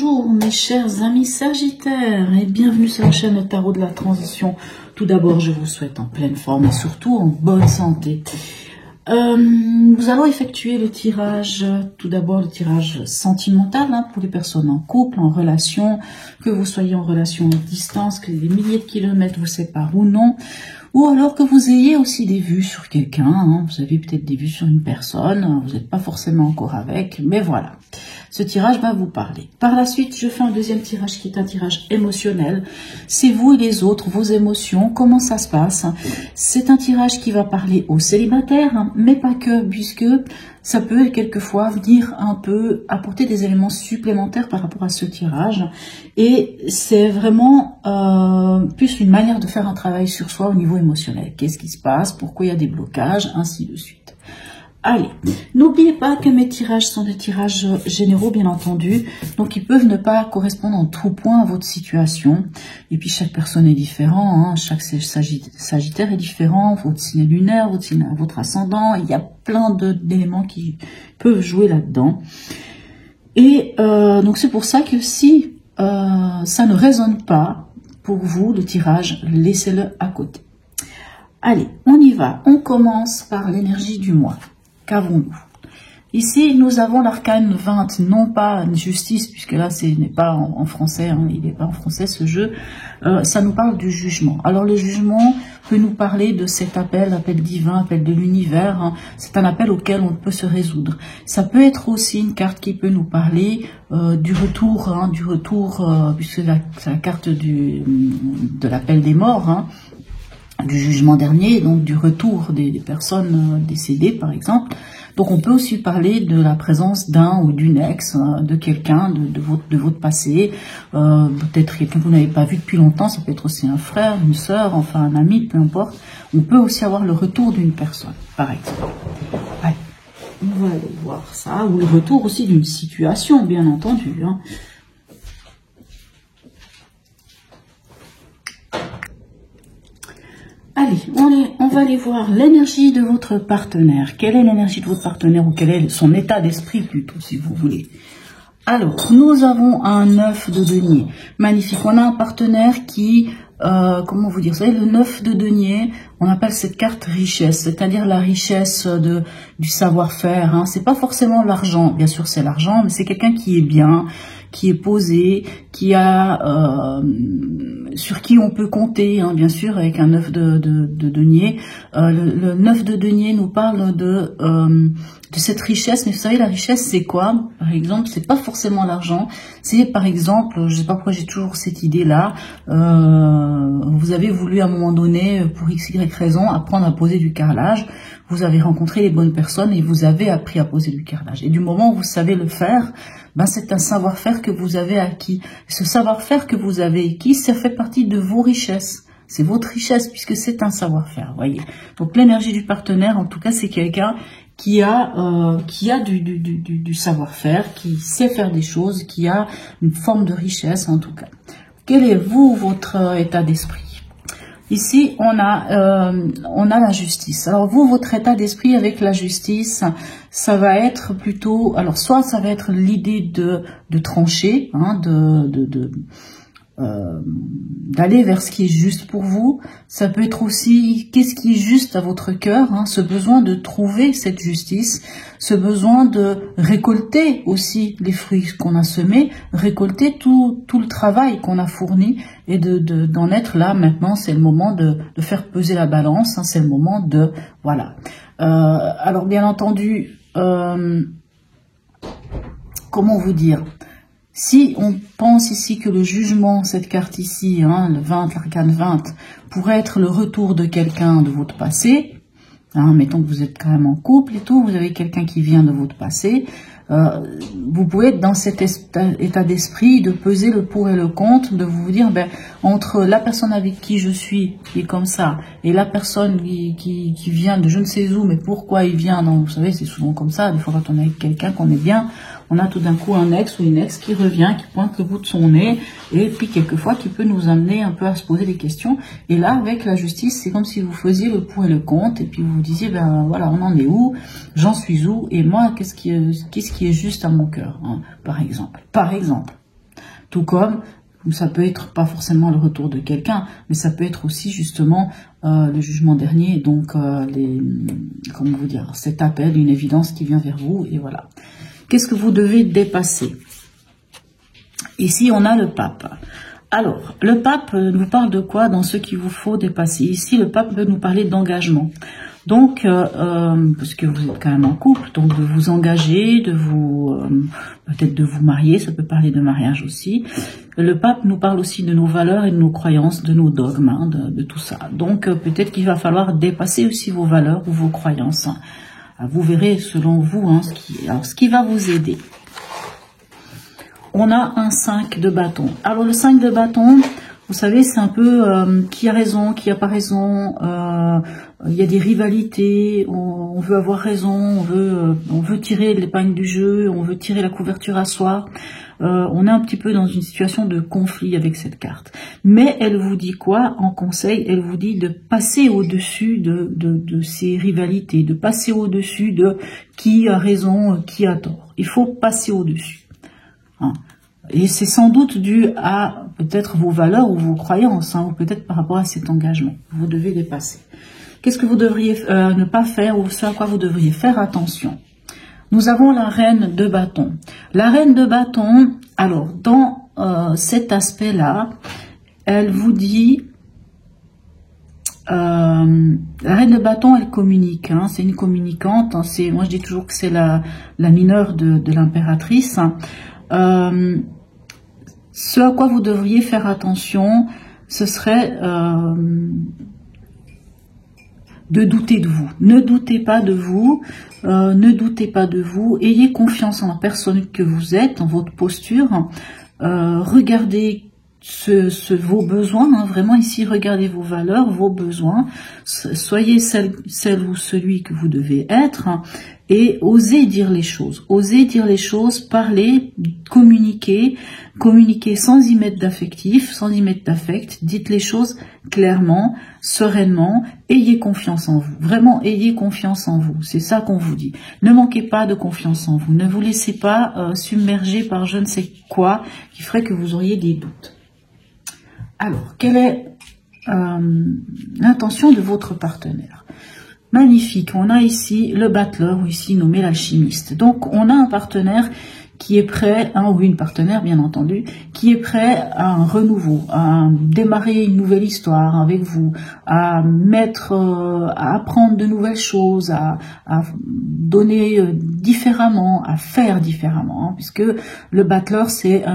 Bonjour mes chers amis Sagittaires et bienvenue sur la chaîne Tarot de la Transition. Tout d'abord, je vous souhaite en pleine forme et surtout en bonne santé. Nous allons effectuer le tirage, tout d'abord le tirage sentimental pour les personnes en couple, en relation, que vous soyez en relation à distance, que des milliers de kilomètres vous séparent ou non, ou alors que vous ayez aussi des vues sur quelqu'un, vous avez peut-être des vues sur une personne, vous n'êtes pas forcément encore avec, mais voilà. Ce tirage va vous parler. Par la suite, je fais un deuxième tirage qui est un tirage émotionnel. C'est vous et les autres, vos émotions, comment ça se passe. C'est un tirage qui va parler aux célibataires, mais pas que, puisque ça peut quelquefois venir un peu apporter des éléments supplémentaires par rapport à ce tirage. Et c'est vraiment plus une manière de faire un travail sur soi au niveau émotionnel. Qu'est-ce qui se passe, pourquoi il y a des blocages, ainsi de suite. Allez, n'oubliez pas que mes tirages sont des tirages généraux, bien entendu, donc ils peuvent ne pas correspondre en tout point à votre situation. Et puis chaque personne est différent, chaque Sagittaire est différent, votre signe lunaire, votre ascendant, il y a plein d'éléments qui peuvent jouer là-dedans. Et donc c'est pour ça que si ça ne résonne pas pour vous, le tirage, laissez-le à côté. Allez, on y va, on commence par l'énergie du mois. Qu'avons-nous? Ici, nous avons l'arcane 20, non pas justice, puisque là, ce n'est pas en français, il n'est pas en français ce jeu. Ça nous parle du jugement. Alors, le jugement peut nous parler de cet appel divin, appel de l'univers. C'est un appel auquel on peut se résoudre. Ça peut être aussi une carte qui peut nous parler du retour, puisque c'est la carte de l'appel des morts, du jugement dernier, donc du retour des personnes décédées par exemple. Donc on peut aussi parler de la présence d'un ou d'une ex, de quelqu'un de votre passé, peut-être quelqu'un que vous n'avez pas vu depuis longtemps, ça peut être aussi un frère, une sœur, enfin un ami, peu importe. On peut aussi avoir le retour d'une personne, par exemple. Allez, on va aller voir ça, ou le retour aussi d'une situation, bien entendu. Allez, on va aller voir l'énergie de votre partenaire. Quelle est l'énergie de votre partenaire ou quel est son état d'esprit plutôt, si vous voulez. Alors, nous avons un 9 de denier. Magnifique. On a un partenaire qui, comment vous dire, vous savez, le 9 de denier, on appelle cette carte richesse, c'est-à-dire la richesse du savoir-faire. C'est pas forcément l'argent, bien sûr c'est l'argent, mais c'est quelqu'un qui est bien, qui est posé, qui a sur qui on peut compter, bien sûr, avec un 9 de denier. Le 9 de denier nous parle de cette richesse, mais vous savez, la richesse, c'est quoi? Par exemple, c'est pas forcément l'argent, c'est par exemple, je sais pas pourquoi j'ai toujours cette idée-là, vous avez voulu à un moment donné, pour x, y raison, apprendre à poser du carrelage, vous avez rencontré les bonnes personnes et vous avez appris à poser du carrelage. Et du moment où vous savez le faire, c'est un savoir-faire que vous avez acquis. Ce savoir-faire que vous avez acquis, ça fait partie de vos richesses. C'est votre richesse puisque c'est un savoir-faire, voyez. Donc l'énergie du partenaire, en tout cas, c'est quelqu'un qui a du savoir-faire, qui sait faire des choses, qui a une forme de richesse en tout cas. Quel est votre état d'esprit? Ici, on a la justice. Alors vous, votre état d'esprit avec la justice, ça va être plutôt, alors soit ça va être l'idée de trancher, d'aller vers ce qui est juste pour vous. Ça peut être aussi qu'est-ce qui est juste à votre cœur, ce besoin de trouver cette justice, ce besoin de récolter aussi les fruits qu'on a semés, récolter tout le travail qu'on a fourni et d'en être là maintenant. C'est le moment de faire peser la balance, c'est le moment de voilà. Alors bien entendu, comment vous dire? Si on pense ici que le jugement, cette carte ici, le 20, l'arcane 20, pourrait être le retour de quelqu'un de votre passé, mettons que vous êtes quand même en couple et tout, vous avez quelqu'un qui vient de votre passé, vous pouvez être dans cet état d'esprit de peser le pour et le contre, de vous dire, entre la personne avec qui je suis, qui est comme ça, et la personne qui vient de je ne sais où, mais pourquoi il vient, vous savez, c'est souvent comme ça, des fois quand on est avec quelqu'un qu'on est bien, on a tout d'un coup un ex ou une ex qui revient, qui pointe le bout de son nez, et puis quelquefois qui peut nous amener un peu à se poser des questions. Et là, avec la justice, c'est comme si vous faisiez le pour et le contre, et puis vous vous disiez, voilà, on en est où, j'en suis où, et moi, qu'est-ce qui est juste à mon cœur, par exemple. Tout comme ça peut être pas forcément le retour de quelqu'un, mais ça peut être aussi justement le jugement dernier, donc comment vous dire, cet appel, une évidence qui vient vers vous, et voilà. Qu'est-ce que vous devez dépasser? Ici, on a le pape. Alors, le pape nous parle de quoi dans ce qu'il vous faut dépasser? Ici, le pape veut nous parler d'engagement. Donc, parce que vous êtes quand même en couple, donc de vous engager, de vous peut-être de vous marier, ça peut parler de mariage aussi. Le pape nous parle aussi de nos valeurs et de nos croyances, de nos dogmes, hein, de tout ça. Donc, peut-être qu'il va falloir dépasser aussi vos valeurs ou vos croyances. Vous verrez selon vous hein, ce qui va vous aider. On a un 5 de bâton. Alors le 5 de bâton, vous savez, c'est un peu qui a raison, qui n'a pas raison. Il y a des rivalités, on veut avoir raison, on veut tirer l'épingle du jeu, on veut tirer la couverture à soi. On est un petit peu dans une situation de conflit avec cette carte. Mais elle vous dit quoi en conseil? Elle vous dit de passer au-dessus de ces rivalités, de passer au-dessus de qui a raison, qui a tort. Il faut passer au-dessus. Et c'est sans doute dû à peut-être vos valeurs ou vos croyances, hein, ou peut-être par rapport à cet engagement. Vous devez dépasser. Qu'est-ce que vous devriez ne pas faire ou ce à quoi vous devriez faire attention? Nous avons la reine de bâton. La reine de bâton, alors dans cet aspect-là, elle vous dit... la reine de bâton, elle communique, hein, c'est une communicante. Hein, moi, je dis toujours que c'est la mineure de l'impératrice. Ce à quoi vous devriez faire attention, ce serait de douter de vous. Ne doutez pas de vous, ne doutez pas de vous. Ayez confiance en la personne que vous êtes, en votre posture. Regardez vos besoins, hein, vraiment ici, regardez vos valeurs, vos besoins. Soyez celle ou celui que vous devez être. Hein, et osez dire les choses. Osez dire les choses, parler, communiquer sans y mettre d'affectif, sans y mettre d'affect. Dites les choses clairement, sereinement. Ayez confiance en vous. Vraiment, ayez confiance en vous. C'est ça qu'on vous dit. Ne manquez pas de confiance en vous. Ne vous laissez pas submerger par je ne sais quoi qui ferait que vous auriez des doutes. Alors, quelle est l'intention de votre partenaire? Magnifique, on a ici le battleur, ou ici nommé l'alchimiste. Donc, on a un partenaire qui est prêt, un ou une partenaire bien entendu, qui est prêt à un renouveau, à démarrer une nouvelle histoire avec vous, à apprendre de nouvelles choses, à donner différemment, à faire différemment, hein, puisque le battleur c'est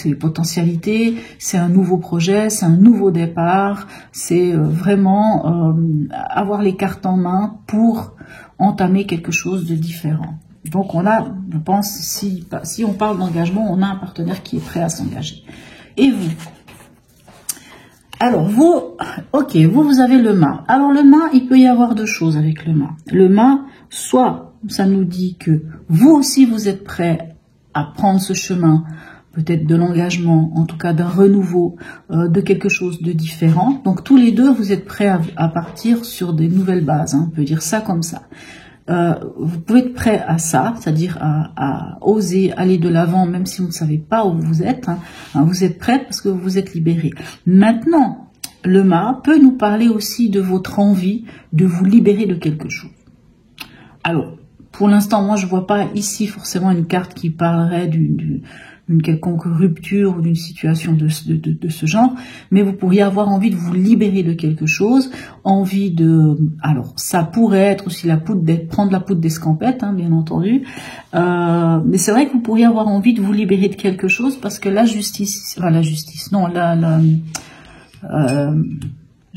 des potentialités, c'est un nouveau projet, c'est un nouveau départ, c'est vraiment avoir les cartes en main pour entamer quelque chose de différent. Donc on a, je pense, si on parle d'engagement, on a un partenaire qui est prêt à s'engager. Et vous? Alors vous, ok, vous avez le mât. Alors le mât, il peut y avoir deux choses avec le mât. Le mât, soit ça nous dit que vous aussi vous êtes prêt à prendre ce chemin, peut-être de l'engagement, en tout cas d'un renouveau, de quelque chose de différent. Donc tous les deux, vous êtes prêts à partir sur des nouvelles bases, hein, on peut dire ça comme ça. Vous pouvez être prêt à ça, c'est-à-dire à oser aller de l'avant même si vous ne savez pas où vous êtes. Hein, vous êtes prêt parce que vous vous êtes libéré. Maintenant, le mât peut nous parler aussi de votre envie de vous libérer de quelque chose. Alors, pour l'instant, moi je ne vois pas ici forcément une carte qui parlerait d'une quelconque rupture ou d'une situation de ce genre, mais vous pourriez avoir envie de vous libérer de quelque chose, envie de... Alors, ça pourrait être aussi prendre la poudre d'escampette, hein, bien entendu, mais c'est vrai que vous pourriez avoir envie de vous libérer de quelque chose, parce que je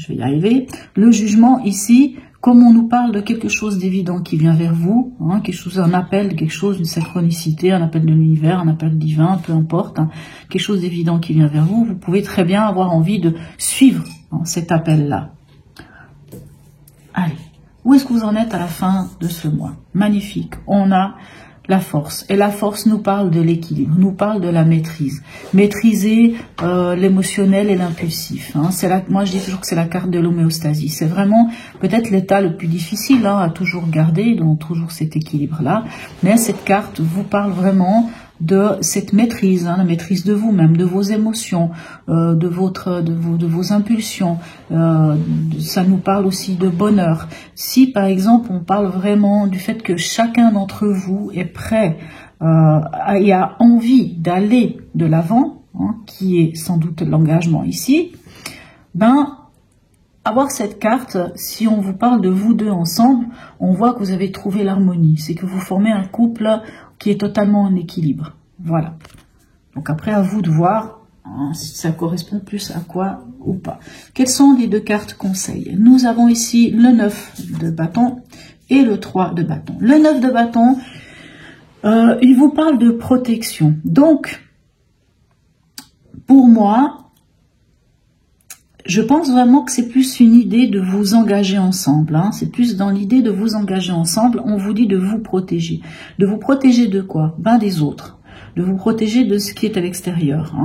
vais y arriver, le jugement ici... Comme on nous parle de quelque chose d'évident qui vient vers vous, hein, quelque chose, un appel, quelque chose, une synchronicité, un appel de l'univers, un appel divin, peu importe, hein, quelque chose d'évident qui vient vers vous, vous pouvez très bien avoir envie de suivre hein, cet appel-là. Allez, où est-ce que vous en êtes à la fin de ce mois? Magnifique, on a la force. Et la force nous parle de l'équilibre, nous parle de la maîtrise. Maîtriser l'émotionnel et l'impulsif. Hein. Moi, je dis toujours que c'est la carte de l'homéostasie. C'est vraiment peut-être l'état le plus difficile hein, à toujours garder, donc toujours cet équilibre-là. Mais cette carte vous parle vraiment de cette maîtrise, hein, la maîtrise de vous-même, de vos émotions, de vos impulsions. Ça nous parle aussi de bonheur. Si par exemple on parle vraiment du fait que chacun d'entre vous est prêt et a envie d'aller de l'avant, hein, qui est sans doute l'engagement ici, ben avoir cette carte, si on vous parle de vous deux ensemble, on voit que vous avez trouvé l'harmonie. C'est que vous formez un couple qui est totalement en équilibre. Voilà. Donc après, à vous de voir hein, si ça correspond plus à quoi ou pas. Quelles sont les 2 cartes conseils? Nous avons ici le 9 de bâton et le 3 de bâton. Le 9 de bâton, il vous parle de protection. Donc, pour moi, je pense vraiment que c'est plus une idée de vous engager ensemble. Hein. C'est plus dans l'idée de vous engager ensemble. On vous dit de vous protéger. De vous protéger de quoi? Ben des autres. De vous protéger de ce qui est à l'extérieur.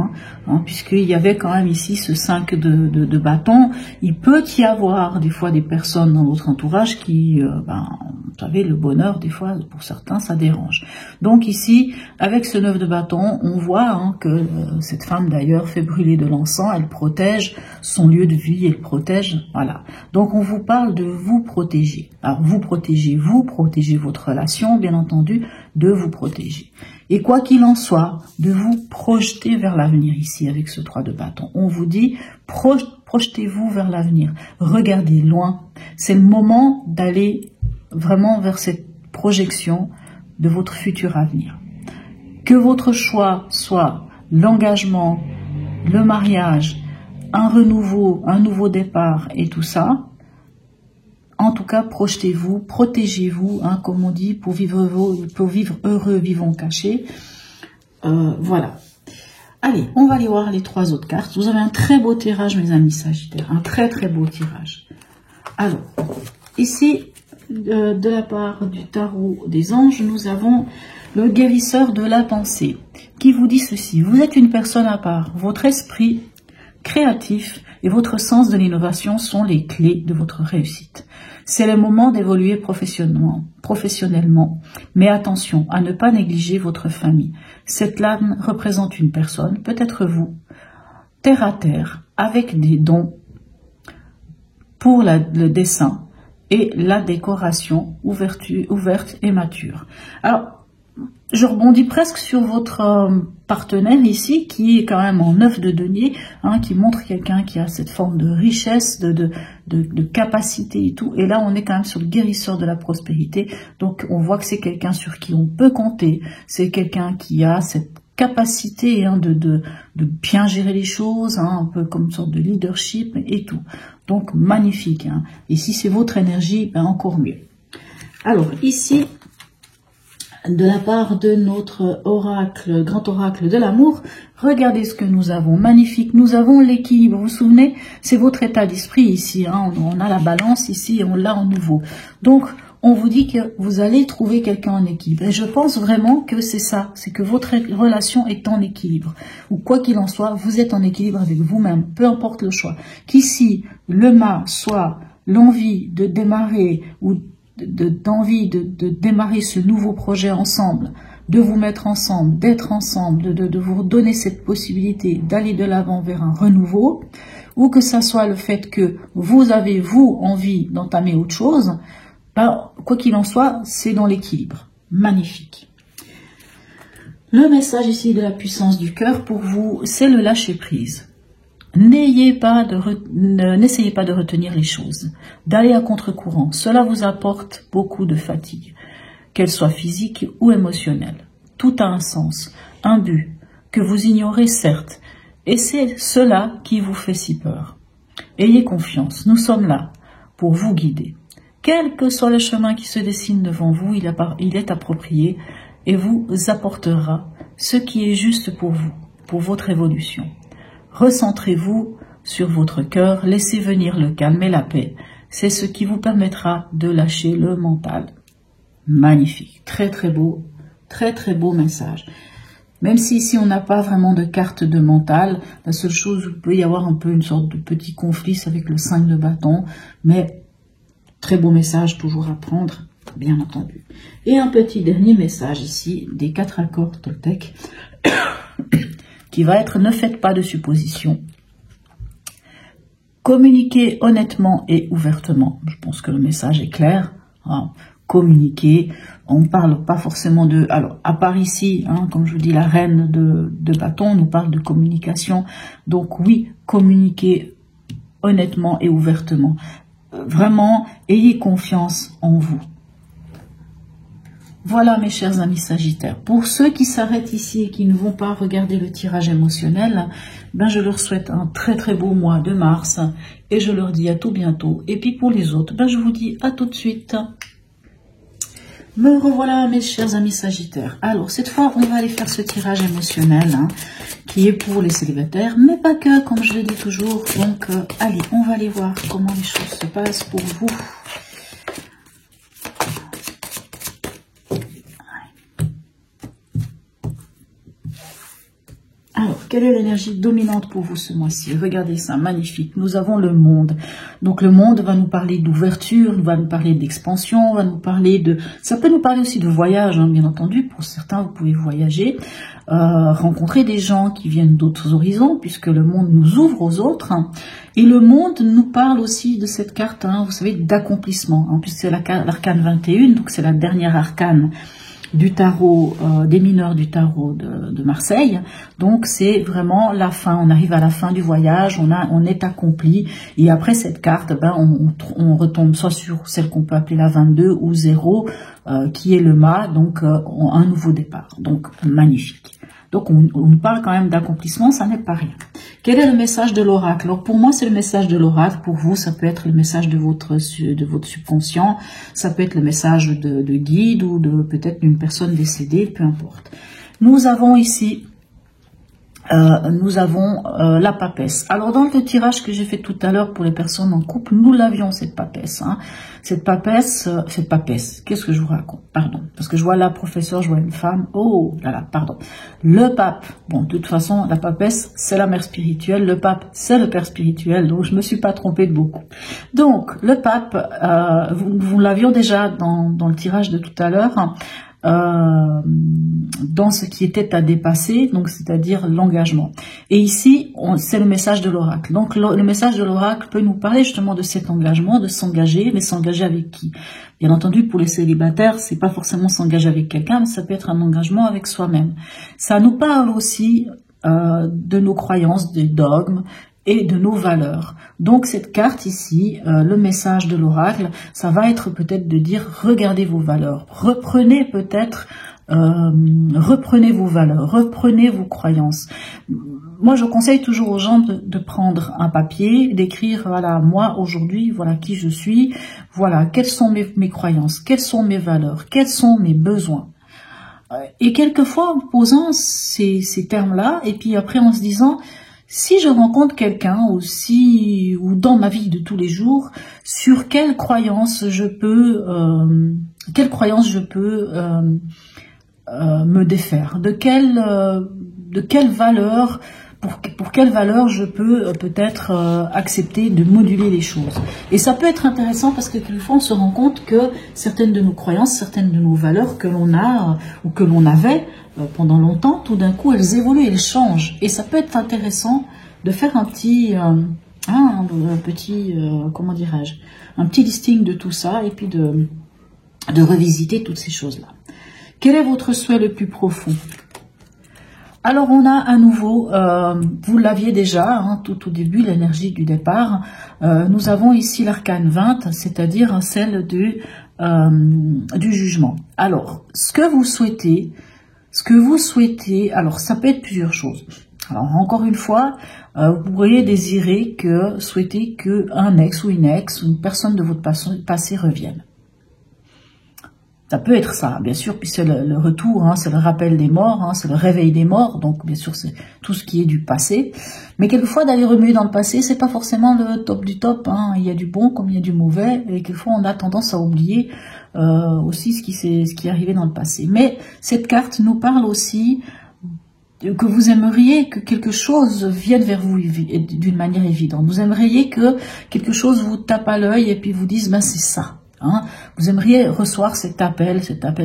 Hein, puisqu'il y avait quand même ici ce 5 de bâton. Il peut y avoir des fois des personnes dans votre entourage qui, vous savez, le bonheur, des fois, pour certains, ça dérange. Donc ici, avec ce 9 de bâton, on voit hein, que cette femme d'ailleurs fait brûler de l'encens, elle protège son lieu de vie, elle protège, voilà. Donc on vous parle de vous protéger. Alors vous protégez votre relation, bien entendu, de vous protéger. Et quoi qu'il en soit, de vous projeter vers l'avenir ici avec ce 3 de bâton. On vous dit, projetez-vous vers l'avenir. Regardez loin. C'est le moment d'aller vraiment vers cette projection de votre futur avenir. Que votre choix soit l'engagement, le mariage, un renouveau, un nouveau départ et tout ça, en tout cas, projetez-vous, protégez-vous, hein, comme on dit, pour vivre heureux, vivons cachés. Voilà. Allez, on va aller voir les 3 autres cartes. Vous avez un très beau tirage, mes amis Sagittaires. Un très très beau tirage. Alors, ici, de la part du tarot des anges, nous avons le guérisseur de la pensée, qui vous dit ceci. Vous êtes une personne à part. Votre esprit créatif et votre sens de l'innovation sont les clés de votre réussite. C'est le moment d'évoluer professionnellement, mais attention à ne pas négliger votre famille. Cette lame représente une personne, peut-être vous, terre à terre, avec des dons pour le dessin et la décoration ouverte et mature. Alors, je rebondis presque sur votre partenaire ici, qui est quand même en 9 de denier, hein, qui montre quelqu'un qui a cette forme de richesse, de capacité et tout. Et là, on est quand même sur le guérisseur de la prospérité. Donc, on voit que c'est quelqu'un sur qui on peut compter. C'est quelqu'un qui a cette capacité hein, de bien gérer les choses, hein, un peu comme une sorte de leadership et tout. Donc, magnifique. Hein. Et si c'est votre énergie, ben encore mieux. Alors, ici, de la part de notre oracle, grand oracle de l'amour, regardez ce que nous avons, magnifique, nous avons l'équilibre, vous vous souvenez, c'est votre état d'esprit ici, hein, on a la balance ici et on l'a en nouveau. Donc, on vous dit que vous allez trouver quelqu'un en équilibre. Et je pense vraiment que c'est ça, c'est que votre relation est en équilibre. Ou quoi qu'il en soit, vous êtes en équilibre avec vous-même, peu importe le choix. Qu'ici, le mât soit l'envie de démarrer ou d'envie de démarrer ce nouveau projet ensemble, de vous mettre ensemble, d'être ensemble, de vous donner cette possibilité d'aller de l'avant vers un renouveau, ou que ça soit le fait que vous avez, vous, envie d'entamer autre chose, ben, quoi qu'il en soit, c'est dans l'équilibre. Magnifique. Le message ici de la puissance du cœur pour vous, c'est le lâcher-prise. N'essayez pas de retenir les choses, d'aller à contre-courant. Cela vous apporte beaucoup de fatigue, qu'elle soit physique ou émotionnelle. Tout a un sens, un but, que vous ignorez certes, et c'est cela qui vous fait si peur. Ayez confiance, nous sommes là pour vous guider. Quel que soit le chemin qui se dessine devant vous, il est approprié et vous apportera ce qui est juste pour vous, pour votre évolution. Recentrez-vous sur votre cœur, laissez venir le calme et la paix. C'est ce qui vous permettra de lâcher le mental. Magnifique, très très beau message. Même si ici on n'a pas vraiment de carte de mental, la seule chose où il peut y avoir un peu une sorte de petit conflit, c'est avec le 5 de bâton, mais très beau message toujours à prendre bien entendu. Et un petit dernier message ici, des 4 accords Toltec, qui va être: ne faites pas de suppositions, communiquez honnêtement et ouvertement. Je pense que le message est clair, hein. Communiquer, on ne parle pas forcément de... Alors, à part ici, hein, comme je vous dis, la reine de bâton nous parle de communication. Donc oui, communiquez honnêtement et ouvertement. Vraiment, ayez confiance en vous. Voilà, mes chers amis Sagittaires. Pour ceux qui s'arrêtent ici et qui ne vont pas regarder le tirage émotionnel, ben je leur souhaite un très très beau mois de mars et je leur dis à tout bientôt. Et puis pour les autres, ben je vous dis à tout de suite. Me revoilà, mes chers amis Sagittaires. Alors, cette fois, on va aller faire ce tirage émotionnel, hein, qui est pour les célibataires, mais pas que, comme je le dis toujours. Donc, allez, on va aller voir comment les choses se passent pour vous. Alors, quelle est l'énergie dominante pour vous ce mois-ci? Regardez ça, magnifique. Nous avons le monde. Donc, le monde va nous parler d'ouverture, va nous parler d'expansion, va nous parler de... Ça peut nous parler aussi de voyage, hein, bien entendu. Pour certains, vous pouvez voyager, rencontrer des gens qui viennent d'autres horizons, puisque le monde nous ouvre aux autres. Hein. Et le monde nous parle aussi de cette carte, hein, vous savez, d'accomplissement. En plus, c'est l'arcane 21, donc c'est la dernière arcane du tarot, des mineurs du tarot de Marseille. Donc c'est vraiment la fin, on arrive à la fin du voyage, on est accompli, et après cette carte, ben, on retombe soit sur celle qu'on peut appeler la 22 ou 0, qui est le mât, donc un nouveau départ, donc magnifique. Donc on parle quand même d'accomplissement, ça n'est pas rien. Quel est le message de l'oracle? Alors pour moi c'est le message de l'oracle, pour vous ça peut être le message de votre subconscient, ça peut être le message de guide ou de peut-être d'une personne décédée, peu importe. Nous avons ici la papesse. Alors dans le tirage que j'ai fait tout à l'heure pour les personnes en couple, nous l'avions cette papesse. Hein. Cette papesse, qu'est-ce que je vous raconte? Pardon, parce que je vois la professeure, je vois une femme. Oh là là, pardon. Le pape. Bon, de toute façon, la papesse, c'est la mère spirituelle. Le pape, c'est le père spirituel. Donc je me suis pas trompée de beaucoup. Donc le pape, vous l'avions déjà dans le tirage de tout à l'heure. Hein. Dans ce qui était à dépasser, donc c'est-à-dire l'engagement. Et ici, c'est le message de l'oracle. Donc le message de l'oracle peut nous parler justement de cet engagement, de s'engager, mais s'engager avec qui? Bien entendu, pour les célibataires, c'est pas forcément s'engager avec quelqu'un, mais ça peut être un engagement avec soi-même. Ça nous parle aussi de nos croyances, des dogmes, et de nos valeurs. Donc cette carte ici, le message de l'oracle, ça va être peut-être de dire regardez vos valeurs, reprenez peut-être, reprenez vos valeurs, reprenez vos croyances. Moi je conseille toujours aux gens de prendre un papier, d'écrire voilà moi aujourd'hui, voilà qui je suis, voilà quelles sont mes croyances, quelles sont mes valeurs, quels sont mes besoins. Et quelquefois en posant ces termes-là, et puis après en se disant si je rencontre quelqu'un ou dans ma vie de tous les jours, sur quelle croyance je peux me défaire, de quelle valeur, pour quelle valeur je peux peut-être accepter de moduler les choses. Et ça peut être intéressant parce que quelquefois on se rend compte que certaines de nos croyances, certaines de nos valeurs que l'on a ou que l'on avait pendant longtemps, tout d'un coup elles évoluent, elles changent. Et ça peut être intéressant de faire un petit comment dirais-je, un petit listing de tout ça et puis de revisiter toutes ces choses-là. Quel est votre souhait le plus profond? Alors on a à nouveau, vous l'aviez déjà hein, tout au début, l'énergie du départ. Nous avons ici l'arcane 20, c'est-à-dire celle du jugement. Alors, ce que vous souhaitez, alors ça peut être plusieurs choses. Alors encore une fois, vous pourriez souhaiter que un ex ou une personne de votre passé revienne. Ça peut être ça, bien sûr, puis c'est le retour, hein, c'est le rappel des morts, hein, c'est le réveil des morts, donc bien sûr c'est tout ce qui est du passé. Mais quelquefois d'aller remuer dans le passé, c'est pas forcément le top du top, hein. Il y a du bon comme il y a du mauvais, et quelquefois on a tendance à oublier aussi ce qui est arrivé dans le passé. Mais cette carte nous parle aussi que vous aimeriez que quelque chose vienne vers vous d'une manière évidente. Vous aimeriez que quelque chose vous tape à l'œil et puis vous dise ben c'est ça. Hein. Vous aimeriez recevoir cet appel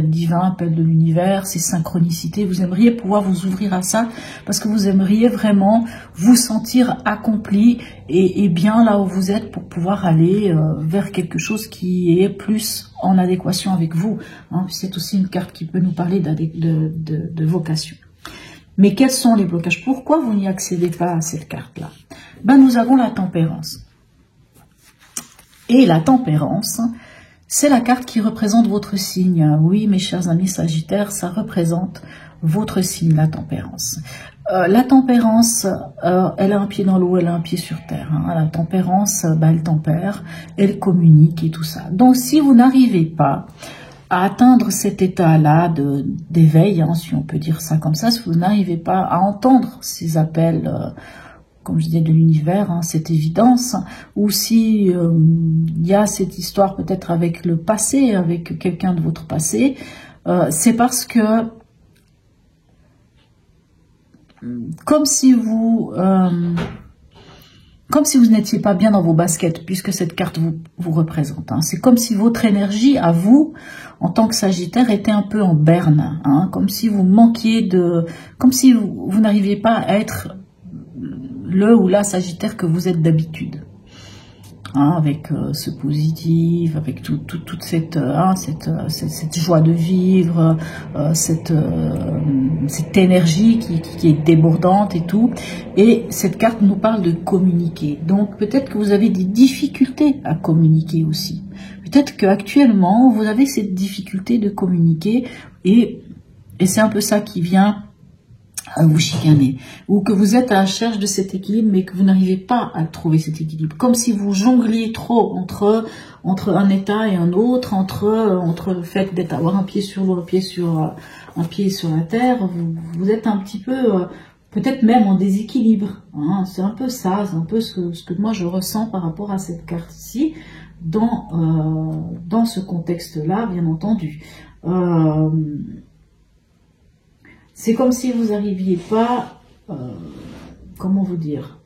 divin, appel de l'univers, ces synchronicités. Vous aimeriez pouvoir vous ouvrir à ça parce que vous aimeriez vraiment vous sentir accompli et bien là où vous êtes pour pouvoir aller vers quelque chose qui est plus en adéquation avec vous. Hein. C'est aussi une carte qui peut nous parler de vocation. Mais quels sont les blocages? Pourquoi vous n'y accédez pas à cette carte-là? Ben, nous avons la tempérance. Et la tempérance, c'est la carte qui représente votre signe. Oui, mes chers amis Sagittaires, ça représente votre signe, la tempérance. La tempérance, elle a un pied dans l'eau, elle a un pied sur terre. Hein. La tempérance, elle tempère, elle communique et tout ça. Donc, si vous n'arrivez pas à atteindre cet état-là d'éveil, hein, si on peut dire ça comme ça, si vous n'arrivez pas à entendre ces appels, comme je disais, de l'univers, hein, cette évidence, ou si il y a cette histoire peut-être avec le passé, avec quelqu'un de votre passé, c'est parce que comme si vous n'étiez pas bien dans vos baskets, puisque cette carte vous représente. Hein. C'est comme si votre énergie, à vous, en tant que Sagittaire, était un peu en berne. Hein, comme si vous manquiez comme si vous n'arriviez pas à être le ou la Sagittaire que vous êtes d'habitude. Hein, avec ce positif, avec toute cette joie de vivre, cette énergie qui est débordante et tout. Et cette carte nous parle de communiquer. Donc peut-être que vous avez des difficultés à communiquer aussi. Peut-être qu'actuellement vous avez cette difficulté de communiquer et c'est un peu ça qui vient à vous chicaner, ou que vous êtes à la recherche de cet équilibre mais que vous n'arrivez pas à trouver cet équilibre, comme si vous jongliez trop entre un état et un autre, entre le fait d'avoir un pied sur l'eau, un pied sur la terre. Vous êtes un petit peu peut-être même en déséquilibre, hein. C'est un peu ça, c'est un peu ce que moi je ressens par rapport à cette carte-ci dans ce contexte-là, bien entendu. C'est comme si vous n'arriviez pas, comment vous dire,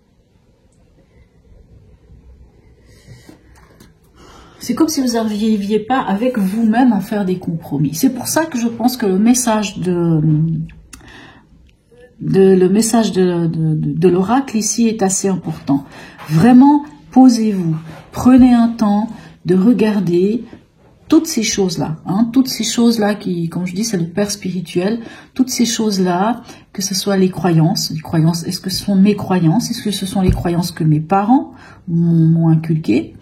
c'est comme si vous n'arriviez pas avec vous-même à faire des compromis. C'est pour ça que je pense que le message de l'oracle ici est assez important. Vraiment, posez-vous, prenez un temps de regarder toutes ces choses-là, hein, toutes ces choses-là qui, comme je dis, c'est le père spirituel, toutes ces choses-là, que ce soit les croyances, est-ce que ce sont mes croyances, est-ce que ce sont les croyances que mes parents m'ont inculquées,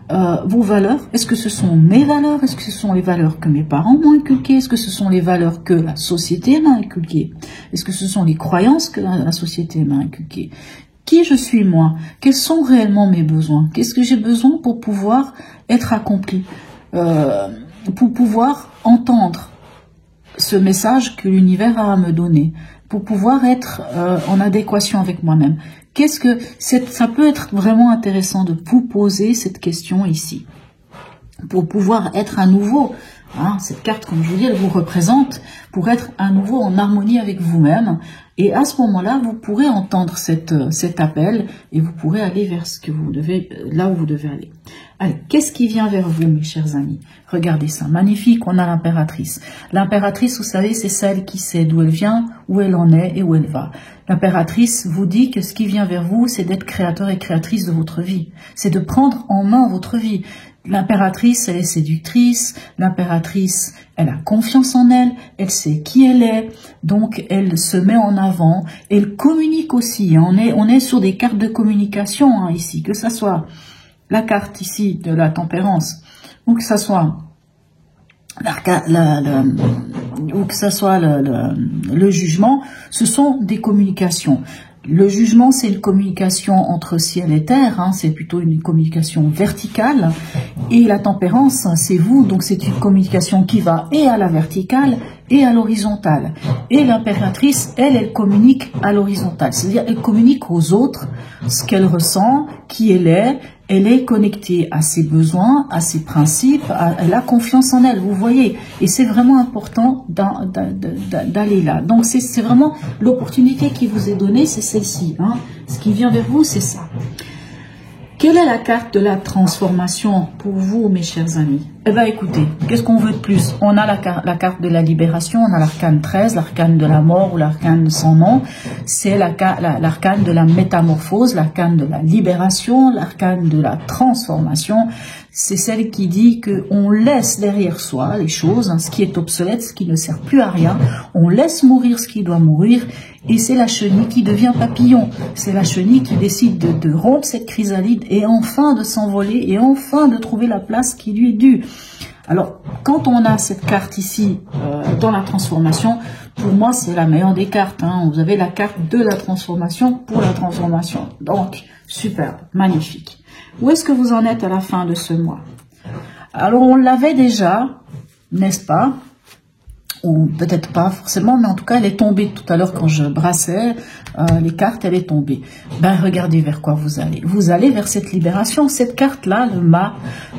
vos valeurs, est-ce que ce sont mes valeurs, est-ce que ce sont les valeurs que mes parents m'ont inculquées, est-ce que ce sont les valeurs que la société m'a inculquées, est-ce que ce sont les croyances que la société m'a inculquées? Qui je suis moi? Quels sont réellement mes besoins? Qu'est-ce que j'ai besoin pour pouvoir être accompli? Pour pouvoir entendre ce message que l'univers a à me donner, pour pouvoir être en adéquation avec moi-même. Ça peut être vraiment intéressant de vous poser cette question ici, pour pouvoir être à nouveau, hein, cette carte, comme je vous dis, elle vous représente, pour être à nouveau en harmonie avec vous-même. Et à ce moment-là, vous pourrez entendre cet appel et vous pourrez aller vers là où vous devez aller. Allez, qu'est-ce qui vient vers vous, mes chers amis? Regardez ça, magnifique, on a l'impératrice. L'impératrice, vous savez, c'est celle qui sait d'où elle vient, où elle en est et où elle va. L'impératrice vous dit que ce qui vient vers vous, c'est d'être créateur et créatrice de votre vie. C'est de prendre en main votre vie. L'impératrice, elle est séductrice, l'impératrice, elle a confiance en elle, elle sait qui elle est, donc elle se met en avant, elle communique aussi, hein. On est sur des cartes de communication, hein, ici, que ça soit la carte ici de la tempérance, ou que ça soit le jugement, ce sont des communications. Le jugement, c'est une communication entre ciel et terre, hein, c'est plutôt une communication verticale. Et la tempérance, c'est vous, donc c'est une communication qui va et à la verticale et à l'horizontale. Et l'impératrice, elle communique à l'horizontale, c'est-à-dire elle communique aux autres ce qu'elle ressent, qui elle est connectée à ses besoins, à ses principes, elle a confiance en elle, vous voyez. Et c'est vraiment important d'aller là. Donc c'est vraiment l'opportunité qui vous est donnée, c'est celle-ci, hein. Ce qui vient vers vous, c'est ça. Quelle est la carte de la transformation pour vous, mes chers amis? Eh bien, écoutez, qu'est-ce qu'on veut de plus? On a la carte de la libération, on a l'arcane 13, l'arcane de la mort ou l'arcane sans nom. C'est l'arcane de la métamorphose, l'arcane de la libération, l'arcane de la transformation. C'est celle qui dit qu'on laisse derrière soi les choses, hein, ce qui est obsolète, ce qui ne sert plus à rien. On laisse mourir ce qui doit mourir. Et c'est la chenille qui devient papillon. C'est la chenille qui décide de rompre cette chrysalide et enfin de s'envoler et enfin de trouver la place qui lui est due. Alors, quand on a cette carte ici, dans la transformation, pour moi, c'est la meilleure des cartes. Hein. Vous avez la carte de la transformation pour la transformation. Donc, superbe, magnifique. Où est-ce que vous en êtes à la fin de ce mois? Alors, on l'avait déjà, n'est-ce pas? Ou peut-être pas forcément, mais en tout cas, elle est tombée tout à l'heure quand je brassais les cartes, elle est tombée. Ben, regardez vers quoi vous allez. Vous allez vers cette libération. Cette carte-là, le mât,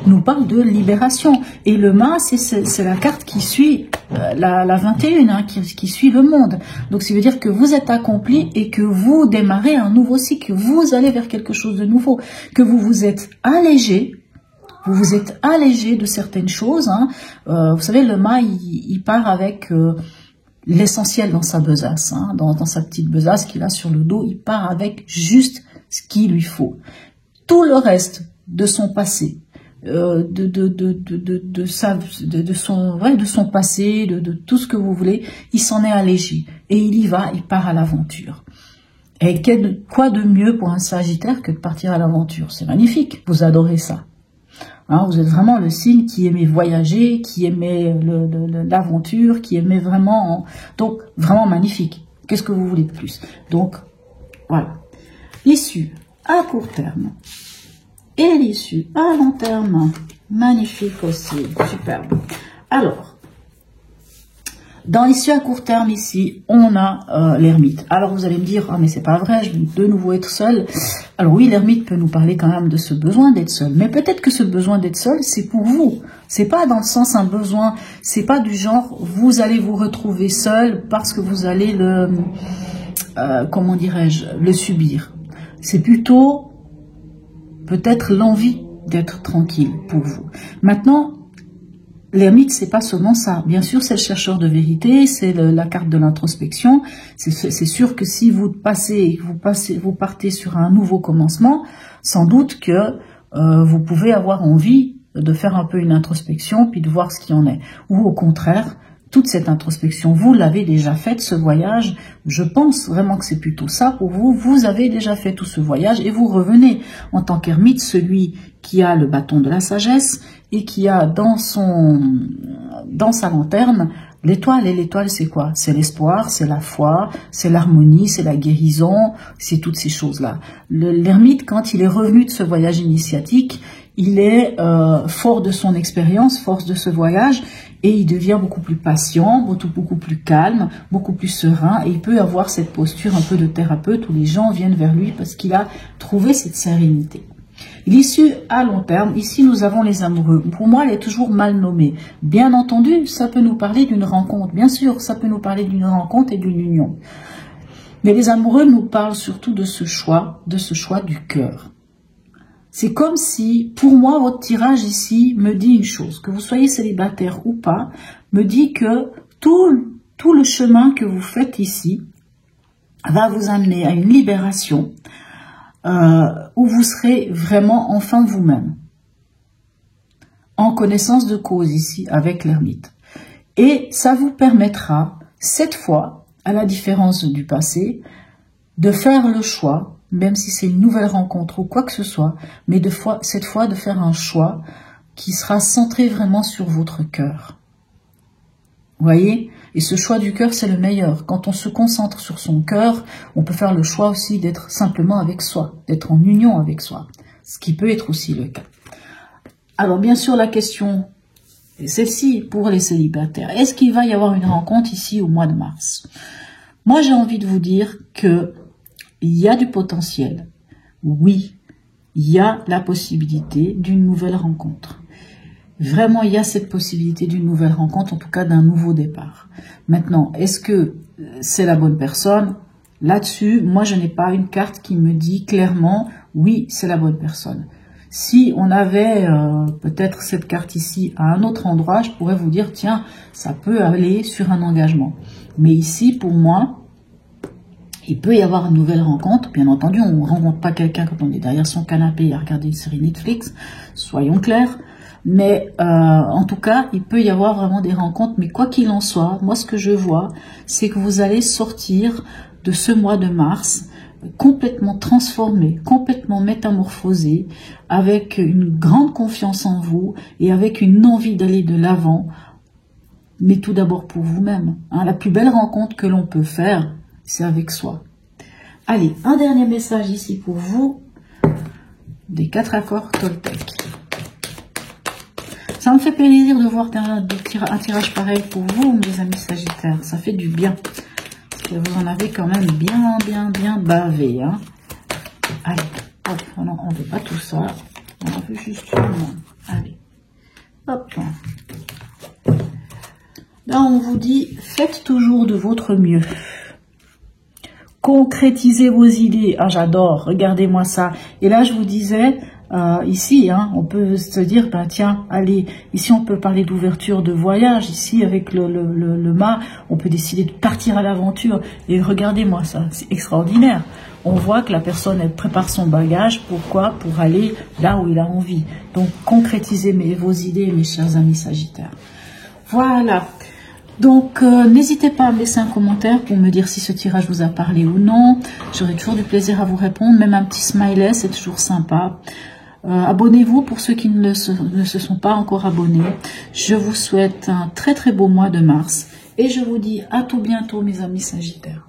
nous parle de libération. Et le mât, c'est la carte qui suit la 21, hein, qui suit le monde. Donc, ça veut dire que vous êtes accompli et que vous démarrez un nouveau cycle, que vous allez vers quelque chose de nouveau, que vous vous êtes allégé. Vous vous êtes allégé de certaines choses. Hein. Vous savez, le mât, il part avec l'essentiel dans sa besace, hein, dans sa petite besace qu'il a sur le dos. Il part avec juste ce qu'il lui faut. Tout le reste de son passé, de son passé, de tout ce que vous voulez, il s'en est allégé. Et il y va, il part à l'aventure. Et quoi de mieux pour un Sagittaire que de partir à l'aventure? C'est magnifique, vous adorez ça. Hein, vous êtes vraiment le signe qui aimait voyager, qui aimait l'aventure, qui aimait vraiment... Donc, vraiment magnifique. Qu'est-ce que vous voulez de plus? Donc, voilà. L'issue à court terme et l'issue à long terme. Magnifique aussi. Superbe. Alors, dans l'issue à court terme ici, on a l'ermite. Alors vous allez me dire, ah mais c'est pas vrai, je vais de nouveau être seul. Alors oui, l'ermite peut nous parler quand même de ce besoin d'être seul. Mais peut-être que ce besoin d'être seul, c'est pour vous. C'est pas dans le sens un besoin, c'est pas du genre, vous allez vous retrouver seul parce que vous allez comment dirais-je, le subir. C'est plutôt peut-être l'envie d'être tranquille pour vous. Maintenant, l'ermite, c'est pas seulement ça. Bien sûr, c'est le chercheur de vérité, c'est la carte de l'introspection. C'est sûr que si vous partez sur un nouveau commencement, sans doute que vous pouvez avoir envie de faire un peu une introspection, puis de voir ce qu'il en est. Ou au contraire, toute cette introspection, vous l'avez déjà faite, ce voyage. Je pense vraiment que c'est plutôt ça pour vous. Vous avez déjà fait tout ce voyage et vous revenez en tant qu'ermite, celui qui a le bâton de la sagesse et qui a dans sa lanterne l'étoile. Et l'étoile, c'est quoi? C'est l'espoir, c'est la foi, c'est l'harmonie, c'est la guérison, c'est toutes ces choses-là. L'ermite, quand il est revenu de ce voyage initiatique, il est fort de son expérience, force de ce voyage, et il devient beaucoup plus patient, beaucoup plus calme, beaucoup plus serein, et il peut avoir cette posture un peu de thérapeute où les gens viennent vers lui parce qu'il a trouvé cette sérénité. L'issue à long terme, ici nous avons les amoureux. Pour moi, elle est toujours mal nommée. Bien entendu, ça peut nous parler d'une rencontre. Bien sûr, ça peut nous parler d'une rencontre et d'une union. Mais les amoureux nous parlent surtout de ce choix du cœur. C'est comme si, pour moi, votre tirage ici me dit une chose, que vous soyez célibataire ou pas, me dit que tout le chemin que vous faites ici va vous amener à une libération où vous serez vraiment enfin vous-même, en connaissance de cause ici avec l'ermite. Et ça vous permettra, cette fois, à la différence du passé, de faire le choix, même si c'est une nouvelle rencontre ou quoi que ce soit, mais cette fois de faire un choix qui sera centré vraiment sur votre cœur. Vous voyez? Et ce choix du cœur, c'est le meilleur. Quand on se concentre sur son cœur, on peut faire le choix aussi d'être simplement avec soi, d'être en union avec soi, ce qui peut être aussi le cas. Alors bien sûr, la question est celle-ci pour les célibataires. Est-ce qu'il va y avoir une rencontre ici au mois de mars? Moi, j'ai envie de vous dire que il y a du potentiel. Oui, il y a la possibilité d'une nouvelle rencontre. Vraiment, il y a cette possibilité d'une nouvelle rencontre, en tout cas d'un nouveau départ. Maintenant, est-ce que c'est la bonne personne? Là-dessus, moi, je n'ai pas une carte qui me dit clairement, oui, c'est la bonne personne. Si on avait peut-être cette carte ici à un autre endroit, je pourrais vous dire, tiens, ça peut aller sur un engagement. Mais ici, pour moi, il peut y avoir une nouvelle rencontre. Bien entendu, on ne rencontre pas quelqu'un quand on est derrière son canapé à regarder une série Netflix, soyons clairs. Mais en tout cas, il peut y avoir vraiment des rencontres. Mais quoi qu'il en soit, moi ce que je vois, c'est que vous allez sortir de ce mois de mars complètement transformé, complètement métamorphosé, avec une grande confiance en vous et avec une envie d'aller de l'avant, mais tout d'abord pour vous-même. Hein. La plus belle rencontre que l'on peut faire, c'est avec soi. Allez, un dernier message ici pour vous, des 4 accords Toltec. Ça me fait plaisir de voir un tirage pareil pour vous, mes amis Sagittaires. Ça fait du bien. Parce que vous en avez quand même bien bavé. Hein. Allez, hop, on ne veut pas tout ça. On en veut juste une. Allez, hop. Là, on vous dit, faites toujours de votre mieux. Concrétisez vos idées. Ah, j'adore, regardez-moi ça. Et là, je vous disais... ici, hein, on peut se dire, ben tiens, allez, ici on peut parler d'ouverture de voyage, ici avec le mât, on peut décider de partir à l'aventure, et regardez-moi ça, c'est extraordinaire. On voit que la personne, elle prépare son bagage, pourquoi? Pour aller là où il a envie. Donc, concrétisez vos idées, mes chers amis Sagittaires. Voilà. Donc, n'hésitez pas à me laisser un commentaire pour me dire si ce tirage vous a parlé ou non. J'aurai toujours du plaisir à vous répondre, même un petit smiley, c'est toujours sympa. Abonnez-vous pour ceux qui ne se sont pas encore abonnés. Je vous souhaite un très beau mois de mars et je vous dis à tout bientôt mes amis Sagittaires.